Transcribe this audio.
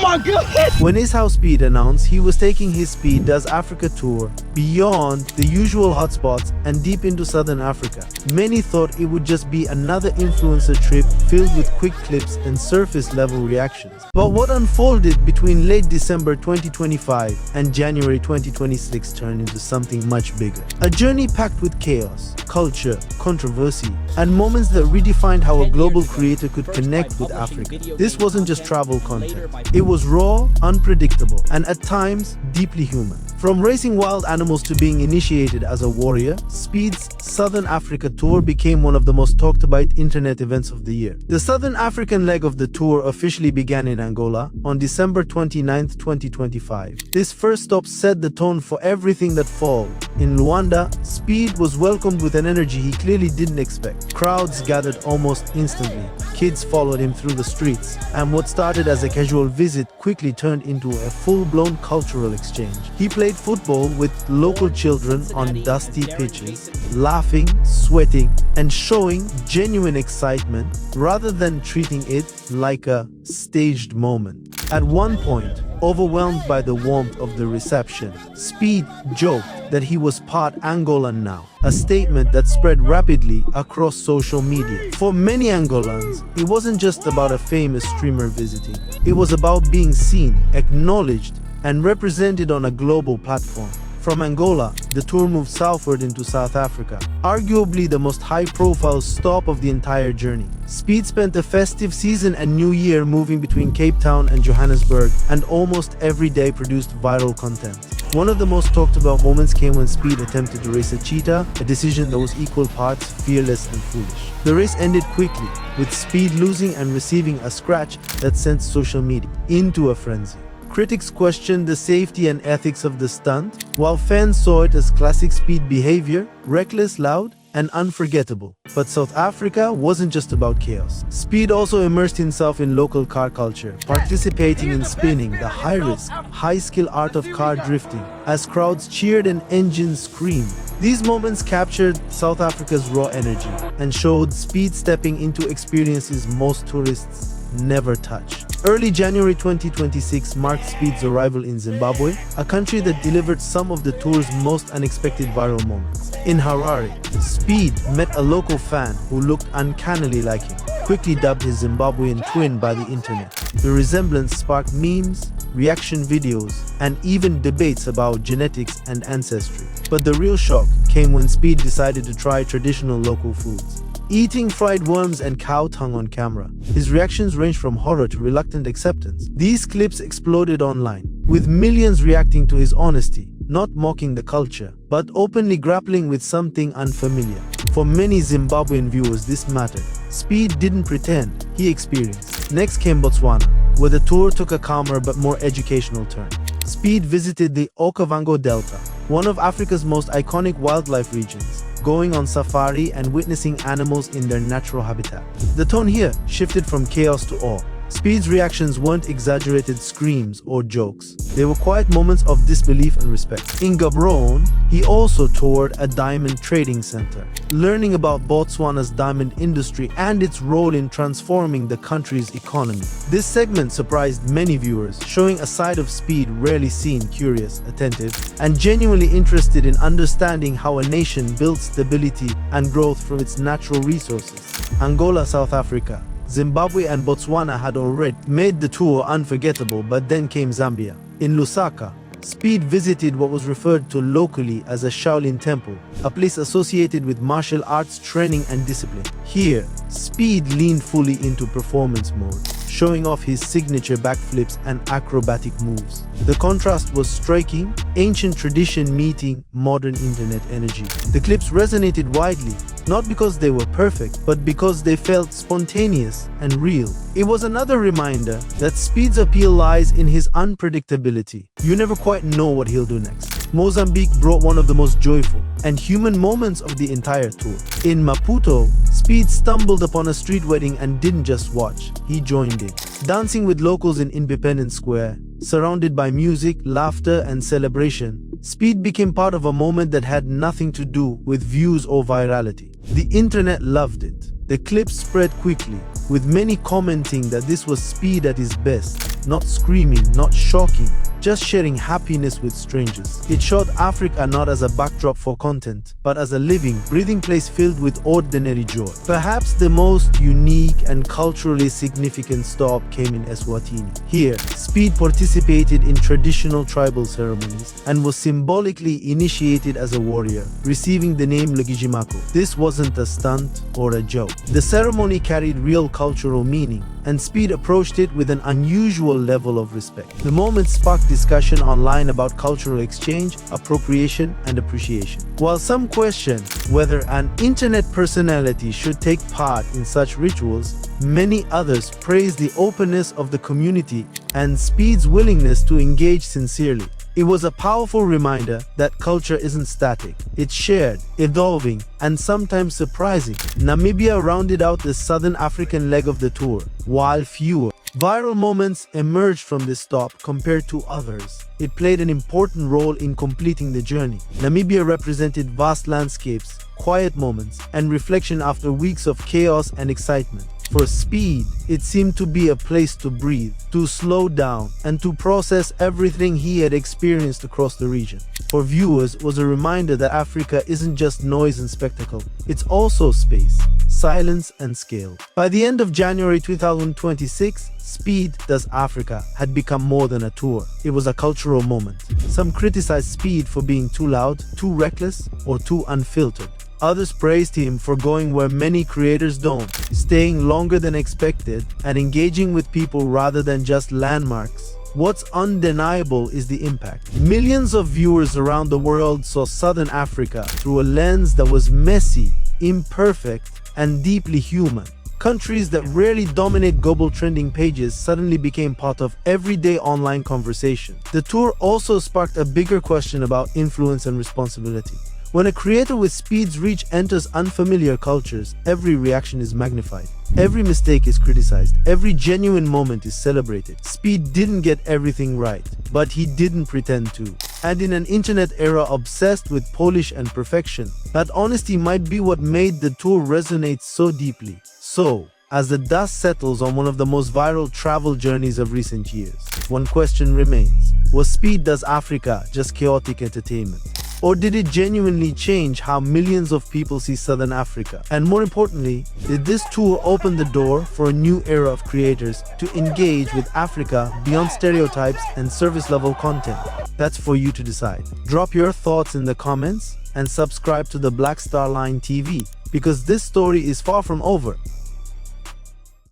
my God! When IShowSpeed announced he was taking his Speed Does Africa tour beyond the usual hotspots and deep into southern Africa, many thought it would just be another influencer trip filled with quick clips and surface-level reactions. But what unfolded between late December 2025 and January 2026 turned into something much bigger. A journey packed with chaos, culture, controversy, and moments that redefined how a global creator could connect with Africa. This wasn't just travel content. It was raw, unpredictable, and at times deeply human. From racing wild animals to being initiated as a warrior, Speed's Southern Africa tour became one of the most talked about internet events of the year. The Southern African leg of the tour officially began in Angola on December 29, 2025. This first stop set the tone for everything that followed. In Luanda, Speed was welcomed with an energy he clearly didn't expect. Crowds gathered almost instantly. Kids followed him through the streets, and what started as a casual visit quickly turned into a full-blown cultural exchange. He played football with local children on dusty pitches, laughing, sweating, and showing genuine excitement rather than treating it like a staged moment. At one point, overwhelmed by the warmth of the reception, Speed joked that he was part Angolan now, a statement that spread rapidly across social media. For many Angolans, it wasn't just about a famous streamer visiting. It was about being seen, acknowledged, and represented on a global platform. From Angola, the tour moved southward into South Africa, arguably the most high-profile stop of the entire journey. Speed spent the festive season and New Year moving between Cape Town and Johannesburg, and almost every day produced viral content. One of the most talked about moments came when Speed attempted to race a cheetah, a decision that was equal parts fearless and foolish. The race ended quickly, with Speed losing and receiving a scratch that sent social media into a frenzy. Critics questioned the safety and ethics of the stunt, while fans saw it as classic Speed behavior, reckless, loud, and unforgettable. But South Africa wasn't just about chaos. Speed also immersed himself in local car culture, participating in spinning, the high-risk, high-skill art of car drifting, as crowds cheered and engines screamed. These moments captured South Africa's raw energy and showed Speed stepping into experiences most tourists never touch. Early January 2026 marked Speed's arrival in Zimbabwe, a country that delivered some of the tour's most unexpected viral moments. In Harare, Speed met a local fan who looked uncannily like him, quickly dubbed his Zimbabwean twin by the internet. The resemblance sparked memes, reaction videos, and even debates about genetics and ancestry. But the real shock came when Speed decided to try traditional local foods. Eating fried worms and cow tongue on camera, his reactions ranged from horror to reluctant acceptance. These clips exploded online, with millions reacting to his honesty, not mocking the culture, but openly grappling with something unfamiliar. For many Zimbabwean viewers, this mattered. Speed didn't pretend, he experienced. Next came Botswana, where the tour took a calmer but more educational turn. Speed visited the Okavango Delta, one of Africa's most iconic wildlife regions, going on safari and witnessing animals in their natural habitat. The tone here shifted from chaos to awe. Speed's reactions weren't exaggerated screams or jokes. They were quiet moments of disbelief and respect. In Gaborone, he also toured a diamond trading center, learning about Botswana's diamond industry and its role in transforming the country's economy. This segment surprised many viewers, showing a side of Speed rarely seen: curious, attentive, and genuinely interested in understanding how a nation builds stability and growth from its natural resources. Angola, South Africa, Zimbabwe and Botswana had already made the tour unforgettable, but then came Zambia. In Lusaka, Speed visited what was referred to locally as a Shaolin temple, a place associated with martial arts training and discipline. Here, Speed leaned fully into performance mode, showing off his signature backflips and acrobatic moves. The contrast was striking, ancient tradition meeting modern internet energy. The clips resonated widely, not because they were perfect, but because they felt spontaneous and real. It was another reminder that Speed's appeal lies in his unpredictability. You never quite know what he'll do next. Mozambique brought one of the most joyful and human moments of the entire tour. In Maputo, Speed stumbled upon a street wedding and didn't just watch, he joined in. Dancing with locals in Independence Square, surrounded by music, laughter, and celebration, Speed became part of a moment that had nothing to do with views or virality. The internet loved it. The clip spread quickly, with many commenting that this was Speed at his best, not screaming, not shocking, just sharing happiness with strangers. It showed Africa not as a backdrop for content, but as a living, breathing place filled with ordinary joy. Perhaps the most unique and culturally significant stop came in Eswatini. Here, Speed participated in traditional tribal ceremonies and was symbolically initiated as a warrior, receiving the name Legijimako. This wasn't a stunt or a joke. The ceremony carried real cultural meaning, and Speed approached it with an unusual level of respect. The moment sparked discussion online about cultural exchange, appropriation, and appreciation. While some question whether an internet personality should take part in such rituals, many others praised the openness of the community and Speed's willingness to engage sincerely. It was a powerful reminder that culture isn't static. It's shared, evolving, and sometimes surprising. Namibia rounded out the Southern African leg of the tour, while fewer viral moments emerged from this stop compared to others. It played an important role in completing the journey. Namibia represented vast landscapes, quiet moments, and reflection after weeks of chaos and excitement. For Speed, it seemed to be a place to breathe, to slow down, and to process everything he had experienced across the region. For viewers, it was a reminder that Africa isn't just noise and spectacle, it's also space, silence, and scale. By the end of January 2026, Speed Does Africa had become more than a tour. It was a cultural moment. Some criticized Speed for being too loud, too reckless, or too unfiltered. Others praised him for going where many creators don't, staying longer than expected, and engaging with people rather than just landmarks. What's undeniable is the impact. Millions of viewers around the world saw Southern Africa through a lens that was messy, imperfect, and deeply human. Countries that rarely dominate global trending pages suddenly became part of everyday online conversation. The tour also sparked a bigger question about influence and responsibility. When a creator with Speed's reach enters unfamiliar cultures, every reaction is magnified. Every mistake is criticized. Every genuine moment is celebrated. Speed didn't get everything right, but he didn't pretend to. And in an internet era obsessed with polish and perfection, that honesty might be what made the tour resonate so deeply. So, as the dust settles on one of the most viral travel journeys of recent years, one question remains. Was Speed Does Africa just chaotic entertainment? Or did it genuinely change how millions of people see Southern Africa? And more importantly, did this tour open the door for a new era of creators to engage with Africa beyond stereotypes and service-level content? That's for you to decide. Drop your thoughts in the comments and subscribe to the Black Star Line TV, because this story is far from over.